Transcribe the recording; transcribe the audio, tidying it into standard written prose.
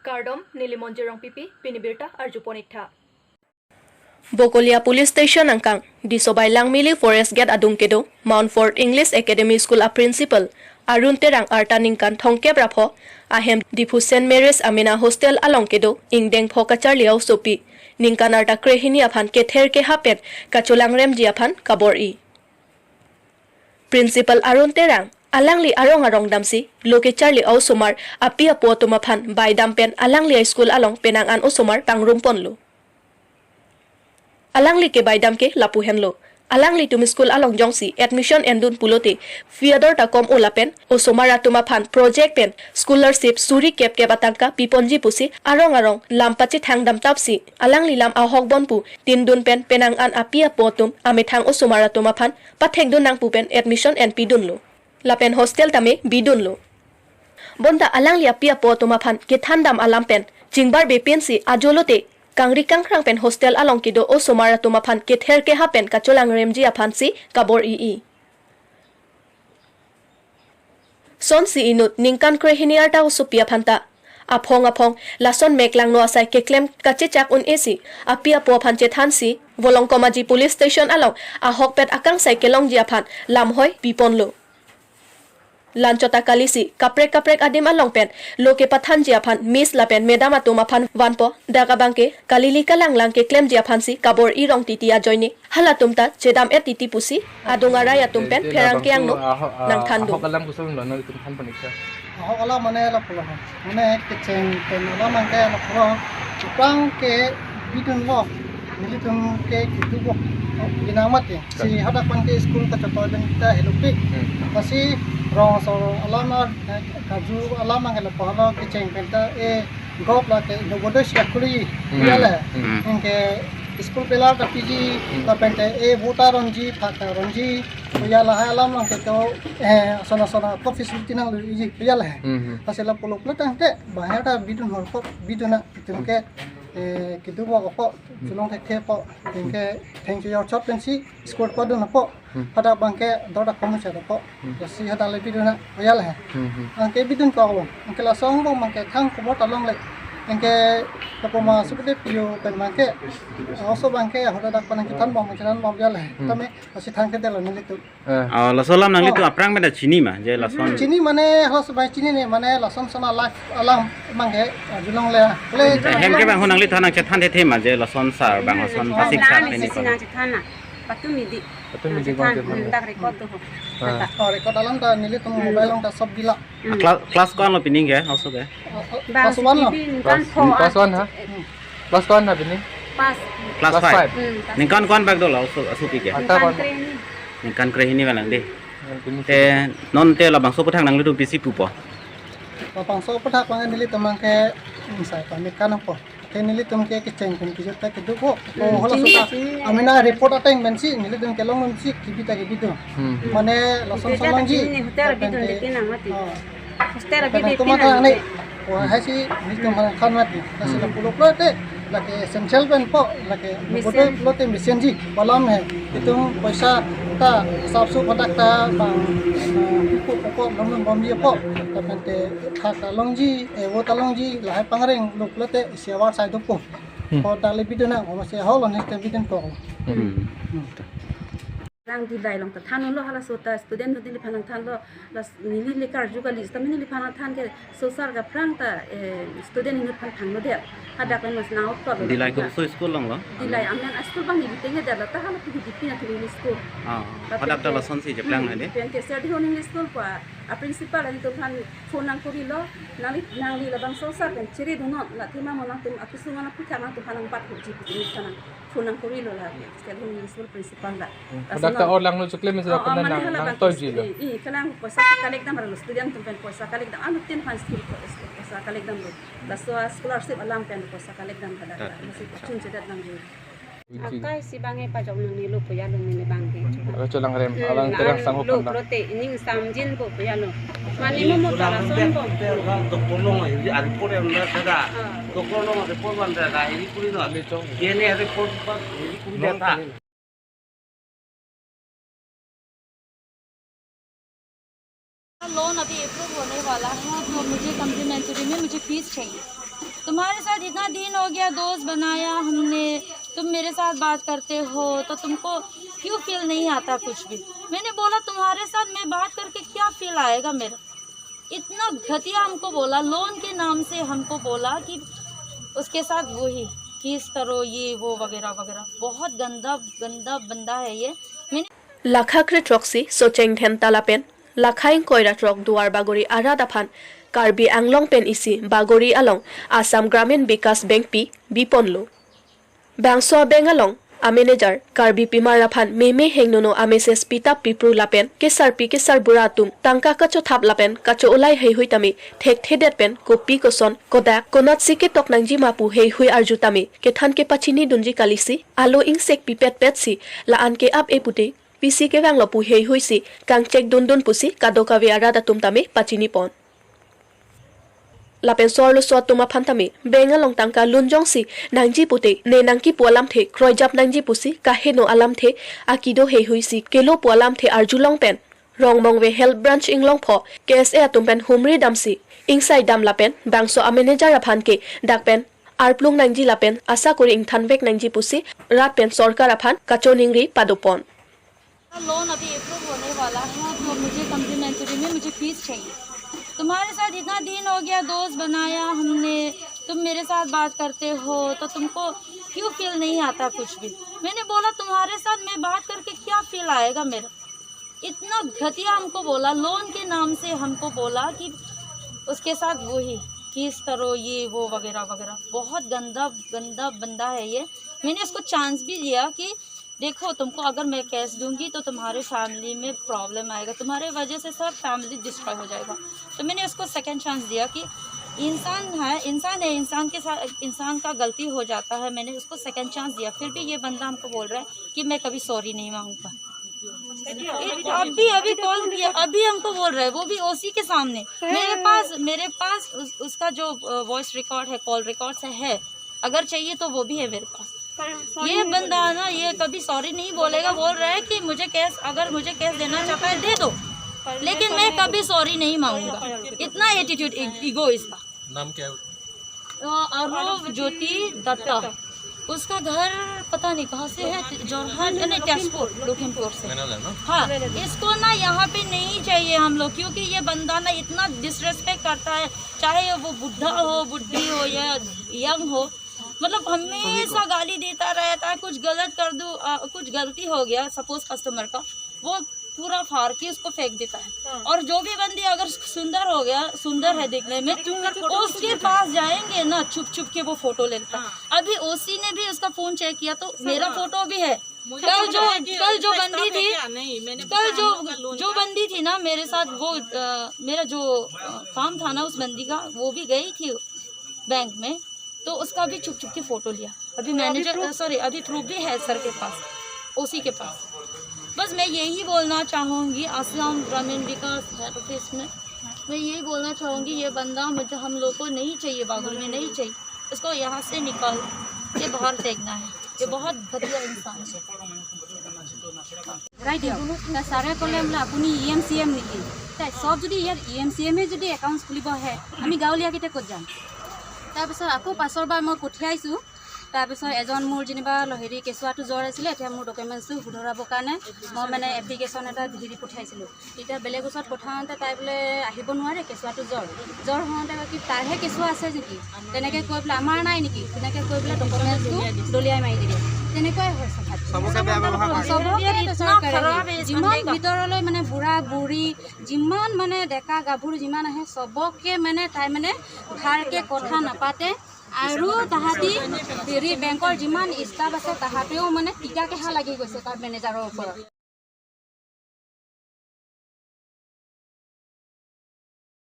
Kardom Nilimonjerong Pipi Pinibirta Arjuponikta. Bokolia Police Station angkang disobay lang mili Forest Gate adung kedo Mount Fort English Academy School a principal Arun terang arta ningkan thongke brapho ahem dipu St Mary's Amina Hostel along kedo ingdeng phokachar liao sopi ningkan arta krehini aphan kether ke hapet kacholang rem jiaphan kabor I Principal Arun terang alangli arong damsi loke charli au sumar apia po tumaphan by dampen alangli school along penangan usumar pangrumpon lo alangli ke by damke lapu henlo alangli tum school along jongsi admission endun pulote fiador ta kom olapen usumara tumaphan project pen scholarship suri kep batangka piponji pusi arong lampachi thangdam tapsi alangli lam ahok bonpu tindun pen penangan apia potum amethang usumara tumaphan pathengdun nang pupen admission and pidun lo lapen hostel tame bidun lo bonda alang lia pia po tumaphan ke thandam alampen jingbar bepensi ajolote kangri kangkrang pen hostel along kido o somara tumaphan ke ther ke hapen kacholang remji aphansi kabor ii sonsi inut ningkan krehiniarta usupia phanta aphong lason meklang no asai ke klem kachechak un esi apia po phanche thansi volong komaji police station along ahok pet akang sai kelong jiaphan lamhoi piponlo lanchota kalisi kaprek adim along pen loke pathan jiaphan miss lapen medama tumaphan wanpo daga bangke kalili kalang ke klem jiaphan si kabor irong titia joini halatumta chedam et titi pusi adunga raya tumpen pherang ke angno nang thandu kalam kusum lono tum than paniksa ala mane la pula mane kitchen pen ala mangke la pula prang ke bidun lo militum ke kitu ginamat ya si hadak pan ke school ka chato ben kita helupi pasi rong so alama kaju alama ngela pahalo kitchen penta e gop la ke nobodo shakuli yala inke school pela ta piji ta penta e buta ronji phata ronji yala alam lang ke to sona ko facility nang iji yala pasela polo plata te bahata bidun hor ko biduna itunke kitu ko sulong ke po inke thank you your chop pensi squad ko dun po pada bangke doda komu cha po si hada le biduna yala angke bidun ko angke la song bang mangke thang ko talong le angke tapoma sude pio pen mangke also bangke hoda dak panang kitan bang machanan bang yala tame asi thang ke delo nilitu la solam nang litu aprang meda chini ma je la son chini mane hos bai chini ne mane la son sona life alam mangke julong le hem ke bang honang litu nang chethan the ma je la son sar bang son pasik sar peni ko patu midi kan dak record to record alam ta nilitu mobile long ta sob gila class kon lo pining ke also ke Kelas 1 lo kelas 1 ha kelas 1 ha bini class 5 ningkan kon bag do la also pi ke ningkan krehini walang de te non te la bang so puthang nang litu bisi pupo papang so pathak bang nilitu mangke sai pamikan po nilitum ke kitchen kun kijota ke duko hola sota amina report ateng mensi nilitum ke long mensi kibita ke bidu mane lason solongji hotel bidun ditin amati hotel bidun ditin ne wah hasi nilitum kan mati nasi la pulo plote lake essential ben po lake bodo plote mission ji balam hai itum paisa ta sabsu patak ta bang pokok long bom dia po tapente khata longji wo talongji lai pangreng luklote siawar sai dupo ko dali biduna o se holo ne bidun ko rang di dai long ta than lo hala sota student no dili phanang than lo las nili lekar juga lis ta nili phanang than ke sosar ga prang ta student ni phan thang no de ada kan mas naut ko dilai ko so school long lo dilai amnan school bang ni bitenge da ta hala pi dipina thili school pada ta la son si je plang na de pen ke study honing school ko a principal an to phan phone nang kori lo nali la bang sosar pen chiri duno la thima monang tum akisu mana putha nang to phanang pat ko ji pi sana phone nang kori lo la study honing school principal da ta or lang lo chukle mes ra pan nang toy ji lo I kalang poisa kalek dam ra student tum pen poisa kalek dam anu tin fan school poisa kalek dam lo la so scholarship alam pen poisa kalek dam kada masi chun chedat dam jo akai si bangai pa jong ni lo puya lo ni bangke ala cholang rem alang terang sang lo prote ning samjin bo puya lo mani mo tara son bo to kolong ai ar pore na daga to kolong report ban daga ini puri no kene report pa ini puri data loan अभी approve होने वाला है तो मुझे complementary में मुझे fees चाहिए तुम्हारे साथ इतना दिन हो गया, दोस्त बनाया हमने, तुम मेरे साथ बात करते हो तो तुमको क्यों फील नहीं आता कुछ भी। मैंने बोला तुम्हारे साथ मैं बात करके क्या फील आएगा मेरा। इतना घटिया हमको बोला, लोन के नाम से हमको बोला कि उसके साथ वही किस करो ये वो वगैरह वगैरह। बहुत गंदा गंदा बंदा है ये। मैंने लाखाख्रे ट्रक्सी सोचेंग धेन तालापेन लाखाइं कोयरा ट्रक दुआर बागरी आरा दाफान कार्बी आंगलं पेन इसी बागरी आलं आसाम ग्रामीण विकास बैंक पी बिपनलो बांसो बेंग आलं आमेनेजार कार्बी पिमार राफान मेमे हेंगनो आमेसेस पिता पिप्रू लापेन केसार बुरा तुम तांका कचो थाप लापेन कचो उलाई हेई हुई तमी ठेक ठेदेत पेन कोपी कोसन कोदाक कोनात सिके तोकनांगजी मापू हेई हुई आरजू तमी केथान के पचिनी दुंजी कालिसी आलो इंसेक पिपेट पेटसी लाआन के आप एपुते पिसी के गांग लपु हेई हुईसी कांगचेक दुन पुसी कादोकावे आरादा तुम तमी पचिनी पन लापेन सोरलो सो तुमा फांतामी बेंगा लं तांका लुनजोंसी नांगजी पुते ने नांकी पुआलाम थे क्रयजाप नांगजी पुसी काहेनो आलाम थे आकिदो हेई हुईसी केलो पुआलाम थे आरजुलं पेन रंगमंग वे हेल्थ ब्रांच इंगलं फ केएसए आतुमपेन हुमरी दामसी इंसाइ दाम लापेन बांसो आमेनेजार आफान के डाकपेन आरप्लुंग नांगजी लापेन आशा करी इंथानबेक नांगजी पुसी रात पेन सरकार आफान काचो निंगरी पादोपन लोन अभी अप्रूव होने वाला है तो मुझे कम्प्लीमेंट्री में मुझे फीस चाहिए। तुम्हारे साथ इतना दिन हो गया, दोस्त बनाया हमने, तुम मेरे साथ बात करते हो तो तुमको क्यों फील नहीं आता कुछ भी। मैंने बोला तुम्हारे साथ मैं बात करके क्या फील आएगा मेरा। इतना घटिया हमको बोला, लोन के नाम से हमको बोला कि उसके साथ वही किस करो ये वो वगैरह वगैरह। बहुत गंदा गंदा बंदा है ये। मैंने उसको चांस भी दिया कि देखो तुमको अगर मैं कैश दूंगी तो तुम्हारे फैमिली में प्रॉब्लम आएगा, तुम्हारे वजह से सब फैमिली डिस्ट्रॉय हो जाएगा। तो मैंने उसको सेकंड चांस दिया कि इंसान के साथ इंसान का गलती हो जाता है। मैंने उसको सेकंड चांस दिया, फिर भी ये बंदा हमको बोल रहा है कि मैं कभी सॉरी नहीं मांगूंगा। अभी कॉल किया, अभी हमको बोल रहा है, वो भी ओसी के सामने। मेरे पास उसका जो वॉइस रिकॉर्ड है, कॉल रिकॉर्ड है, अगर चाहिए तो वो भी है मेरे पास। ये बंदा ना ये कभी सॉरी नहीं बोलेगा। बोल रहा है कि अगर मुझे कैश देना चाहता है दे दो, लेकिन मैं कभी सॉरी नहीं मांगूंगा। इतना एटीट्यूड, ईगो इसका। नाम क्या है? अरूप ज्योति दत्ता। उसका घर पता नहीं कहाँ से है, जोरहाट नहीं, तेजपुर लखीमपुर से। हाँ, इसको ना यहाँ पे नहीं चाहिए हम लोग, क्योंकि ये बंदा ना इतना डिसरेस्पेक्ट करता है, चाहे वो बुढ़ा हो, बुढ़ी हो या यंग हो, मतलब हमेशा गाली देता रहता है। कुछ गलत कर दूँ, कुछ गलती हो गया सपोज कस्टमर का, वो पूरा फाड़ के उसको फेंक देता है। और जो भी बंदी अगर सुंदर है देखने में, उसके पास जाएंगे ना, छुप के वो फोटो लेता है। अभी ओसी ने भी उसका फोन चेक किया तो मेरा फोटो भी है। कल जो बंदी थी, जो बंदी थी ना मेरे साथ, वो मेरा जो काम था ना उस बंदी का, वो भी गई थी बैंक में, तो उसका भी छुप के फोटो लिया। अभी अभी प्रूफ भी है सर के पास, ओसी के पास। बस मैं यही बोलना चाहूँगी, आसाम ग्रामीण विकास हेड ऑफिस में मैं यही बोलना चाहूँगी, ये बंदा मुझे हम लोग को नहीं चाहिए, बागुल में नहीं चाहिए। इसको यहाँ से निकाल के बाहर फेंकना है। ये बहुत घटिया इंसान है। सारे कले अपनी EMCM निकी सब जो EMCM जो एकाउंट खुलिब है, आम गाँवलिया कत जाम। তাৰপিছত আকৌ পাছৰবাৰ মই পঠিয়াইছোঁ। তাৰপিছত এজন মোৰ যেনিবা হেৰি কেঁচুৱাটো জ্বৰ আছিলে, এতিয়া মোৰ ডকুমেণ্টছটো শুধৰাবৰ কাৰণে মই মানে এপ্লিকেশ্যন এটা হেৰি পঠিয়াইছিলোঁ। তেতিয়া বেলেগ ওচৰত পঠাওঁতে তাই বোলে আহিব নোৱাৰে, কেঁচুৱাটো জ্বৰ হওঁতে কি তাৰহে কেঁচুৱা আছে নেকি, তেনেকৈ কৈ পেলাই আমাৰ নাই নেকি, তেনেকৈ কৈ পেলাই ডকুমেণ্টছটো দলিয়াই মাৰি দিয়ে। তেনেকুৱাই হয় চবকে। যিমান ভিতৰলৈ মানে বুঢ়া বুঢ়ী, যিমান মানে ডেকা গাভৰু যিমান আহে, চবকে মানে তাই মানে ভালকৈ কথা নাপাতে। আৰু তাহাঁতি হেৰি বেংকৰ যিমান ষ্টাফ আছে তাহাঁতেও মানে টিকা কেহা লাগি গৈছে তাৰ মেনেজাৰৰ ওপৰত।